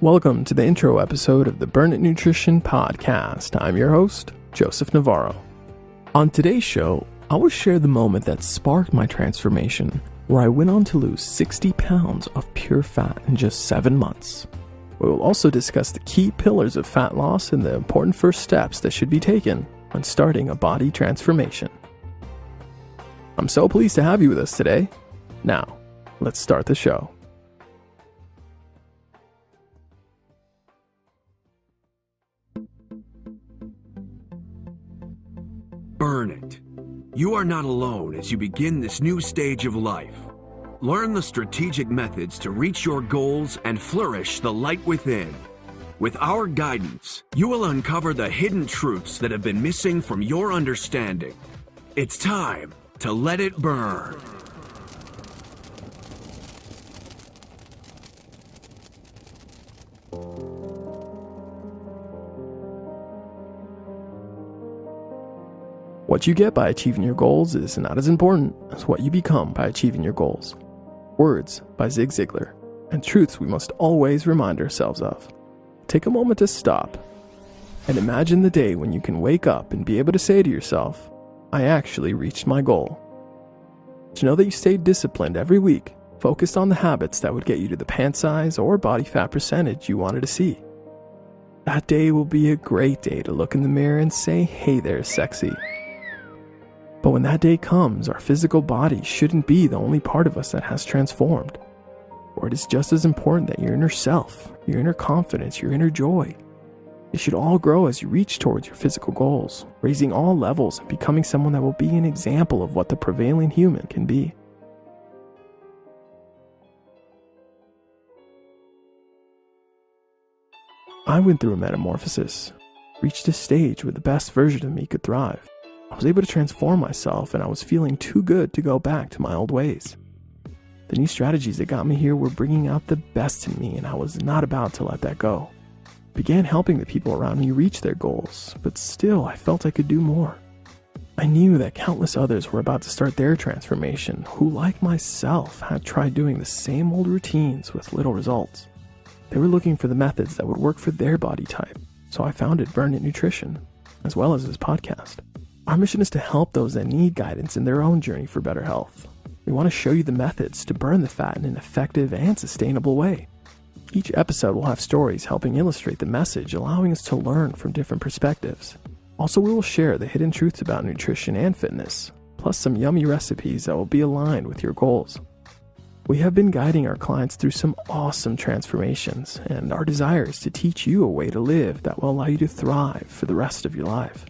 Welcome to the intro episode of the BurnITNutrition podcast. I'm your host, Joseph Navarro. On today's show, I will share the moment that sparked my transformation, where I went on to lose 60 pounds of pure fat in just 7 months. We will also discuss the key pillars of fat loss and the important first steps that should be taken when starting a body transformation. I'm so pleased to have you with us today. Now, let's start the show. Burn it. You are not alone as you begin this new stage of life. Learn the strategic methods to reach your goals and flourish the light within. With our guidance, you will uncover the hidden truths that have been missing from your understanding. It's time to let it burn. What you get by achieving your goals is not as important as what you become by achieving your goals. Words by Zig Ziglar, and truths we must always remind ourselves of. Take a moment to stop and imagine the day when you can wake up and be able to say to yourself, I actually reached my goal. To know that you stayed disciplined every week, focused on the habits that would get you to the pant size or body fat percentage you wanted to see. That day will be a great day to look in the mirror and say, hey there, sexy. But when that day comes, our physical body shouldn't be the only part of us that has transformed. Or it is just as important that your inner self, your inner confidence, your inner joy, it should all grow as you reach towards your physical goals, raising all levels and becoming someone that will be an example of what the prevailing human can be. I went through a metamorphosis, reached a stage where the best version of me could thrive. I was able to transform myself, and I was feeling too good to go back to my old ways. The new strategies that got me here were bringing out the best in me, and I was not about to let that go. I began helping the people around me reach their goals, but still I felt I could do more. I knew that countless others were about to start their transformation, who, like myself, had tried doing the same old routines with little results. They were looking for the methods that would work for their body type, so I founded BurnITNutrition, as well as this podcast. Our mission is to help those that need guidance in their own journey for better health. We want to show you the methods to burn the fat in an effective and sustainable way. Each episode will have stories helping illustrate the message, allowing us to learn from different perspectives. Also, we will share the hidden truths about nutrition and fitness, plus some yummy recipes that will be aligned with your goals. We have been guiding our clients through some awesome transformations, and our desire is to teach you a way to live that will allow you to thrive for the rest of your life.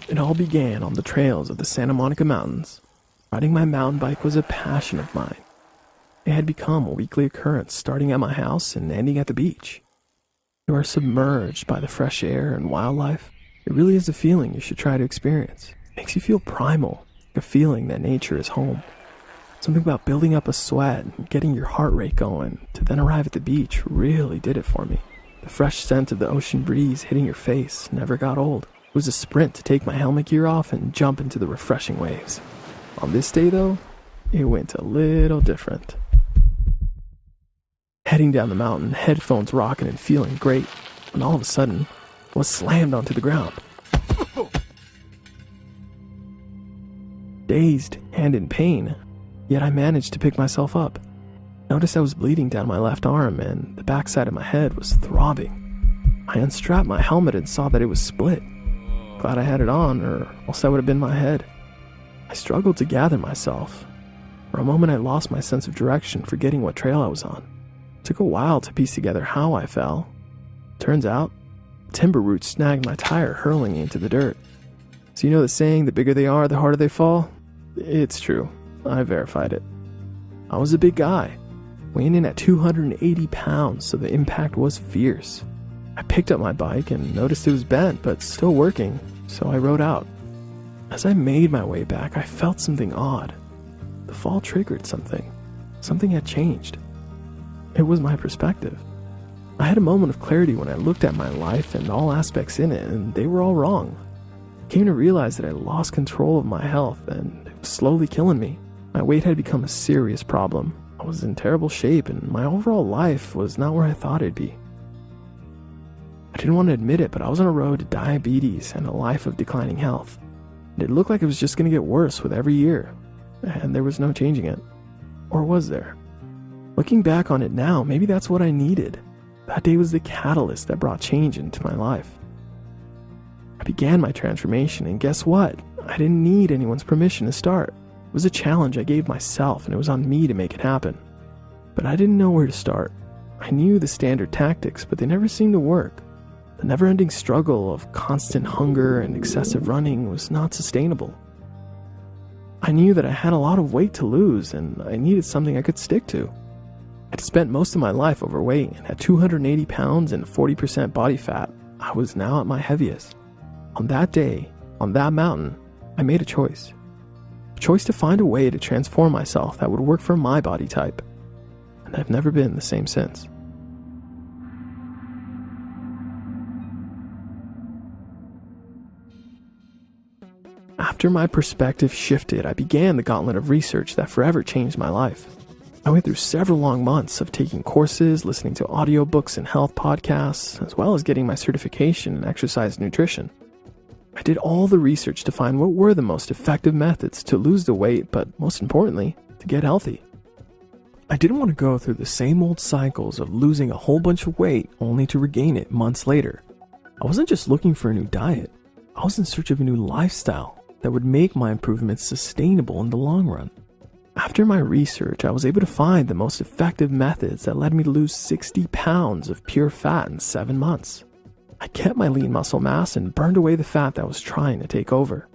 It all began on the trails of the Santa Monica Mountains. Riding my mountain bike was a passion of mine. It had become a weekly occurrence, starting at my house and ending at the beach. You are submerged by the fresh air and wildlife. It really is a feeling you should try to experience. It makes you feel primal, like a feeling that nature is home. Something about building up a sweat and getting your heart rate going to then arrive at the beach really did it for me. The fresh scent of the ocean breeze hitting your face never got old. It was a sprint to take my helmet gear off and jump into the refreshing waves. On this day, though, it went a little different. Heading down the mountain, headphones rocking and feeling great, when all of a sudden, I was slammed onto the ground. Dazed and in pain, yet I managed to pick myself up. Noticed I was bleeding down my left arm and the backside of my head was throbbing. I unstrapped my helmet and saw that it was split. Glad I had it on, or else that would have been my head. I struggled to gather myself. For a moment I lost my sense of direction, forgetting what trail I was on. It took a while to piece together how I fell. Turns out, timber roots snagged my tire, hurling me into the dirt. So you know the saying, the bigger they are, the harder they fall? It's true. I verified it. I was a big guy, weighing in at 280 pounds, so the impact was fierce. I picked up my bike and noticed it was bent, but still working, so I rode out. As I made my way back, I felt something odd. The fall triggered something. Something had changed. It was my perspective. I had a moment of clarity when I looked at my life and all aspects in it, and they were all wrong. I came to realize that I lost control of my health and it was slowly killing me. My weight had become a serious problem. I was in terrible shape and my overall life was not where I thought it'd be. I didn't want to admit it, but I was on a road to diabetes and a life of declining health. And it looked like it was just going to get worse with every year, and there was no changing it. Or was there? Looking back on it now, maybe that's what I needed. That day was the catalyst that brought change into my life. I began my transformation, and guess what? I didn't need anyone's permission to start. It was a challenge I gave myself, and it was on me to make it happen. But I didn't know where to start. I knew the standard tactics, but they never seemed to work. The never-ending struggle of constant hunger and excessive running was not sustainable. I knew that I had a lot of weight to lose, and I needed something I could stick to. I'd spent most of my life overweight, and at 280 pounds and 40% body fat, I was now at my heaviest. On that day, on that mountain, I made a choice. A choice to find a way to transform myself that would work for my body type. And I've never been the same since. After my perspective shifted, I began the gauntlet of research that forever changed my life. I went through several long months of taking courses, listening to audiobooks and health podcasts, as well as getting my certification in exercise nutrition. I did all the research to find what were the most effective methods to lose the weight, but most importantly, to get healthy. I didn't want to go through the same old cycles of losing a whole bunch of weight only to regain it months later. I wasn't just looking for a new diet. I was in search of a new lifestyle that would make my improvements sustainable in the long run. After my research, I was able to find the most effective methods that led me to lose 60 pounds of pure fat in 7 months. I kept my lean muscle mass and burned away the fat that was trying to take over.